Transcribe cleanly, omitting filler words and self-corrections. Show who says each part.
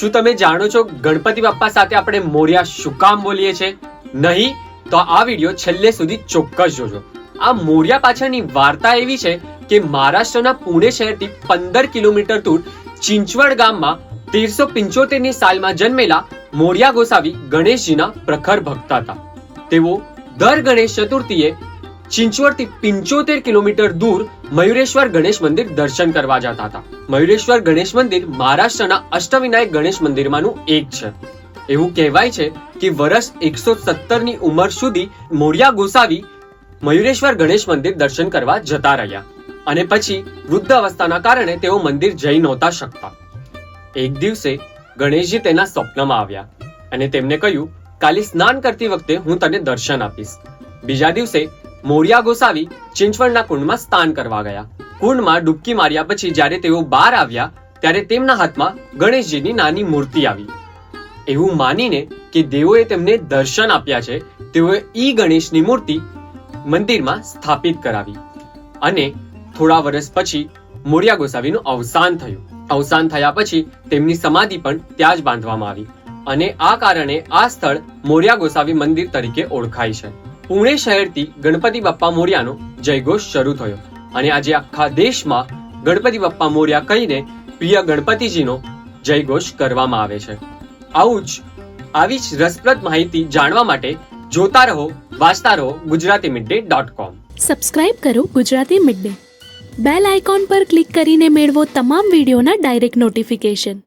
Speaker 1: શું તમે જાણો છો ગણપતિ બાપ્પા સાથે આપણે મોરિયા શું કામ બોલીએ છીએ? નહીં તો આ વિડીયો છેલ્લે સુધી ચોક્કસ જોજો. આ મોરિયા પાછળની વાર્તા એવી છે કે મહારાષ્ટ્રના પુણે શહેરથી 15 કિલોમીટર દૂર ચિંચવડ ગામમાં 1375 ની સાલમાં જન્મેલા મોરિયા ગોસાવી ગણેશજીના પ્રખર ભક્ત હતા. તેઓ દર ગણેશ ચતુર્થીએ ચિંચવડથી 75 કિલોમીટર દૂર મયુરેશ્વર ગણેશ મંદિર દર્શન કરવા જતા હતા. મયુરેશ્વર ગણેશ મંદિર મહારાષ્ટ્રના અષ્ટવિનાયક ગણેશ મંદિરમાંનું એક છે. એવું કહેવાય છે કે વર્ષ 117 ની ઉંમર સુધી મોરિયા ગોસાવી મયુરેશ્વર ગણેશ મંદિર દર્શન કરવા જતા રહ્યા અને પછી વૃદ્ધ અવસ્થાના કારણે તેઓ મંદિર જઈ નહોતા શકતા. એક દિવસે ગણેશજી તેના સ્વપ્નમાં આવ્યા અને તેમને કહ્યું, કાલે સ્નાન કરતી વખતે હું તને દર્શન આપીશ. બીજા દિવસે મોરિયા ગોસાવી ચિંચવડના કુંડમાં સ્નાન કરવા ગયા. કુંડમાં ડૂબકી માર્યા પછી જ્યારે તેઓ બહાર આવ્યા ત્યારે તેમના હાથમાં ગણેશજીની નાની મૂર્તિ આવી. એવું માનીને કે દેવોએ તેમને દર્શન આપ્યા છે, તેઓએ ઈ ગણેશની મૂર્તિ મંદિરમાં સ્થાપિત કરાવી અને થોડા વર્ષ પછી મોરિયા ગોસાવીનું અવસાન થયું. અવસાન થયા પછી તેમની સમાધિ પણ ત્યાં જ બાંધવામાં આવી અને આ કારણે આ સ્થળ મોરિયા ગોસાવી મંદિર તરીકે ઓળખાય છે. પુણે શહેરથી ગણપતિ બાપ્પા મોરિયાનો જયઘોષ શરૂ થયો અને આજે આખા દેશમાં ગણપતિ બાપ્પા મોરિયા કહીને પ્રિય ગણપતિજીનો જયઘોષ કરવામાં આવે છે. આવી જ રસપ્રદ માહિતી જાણવા માટે જોતા રહો, વાંચતા રહો gujaratimiddle.com.
Speaker 2: સબસ્ક્રાઇબ કરો Gujarati mid day. Bell icon પર ક્લિક કરીને મેળવો તમામ વિડીયોના ડાયરેક્ટ નોટિફિકેશન.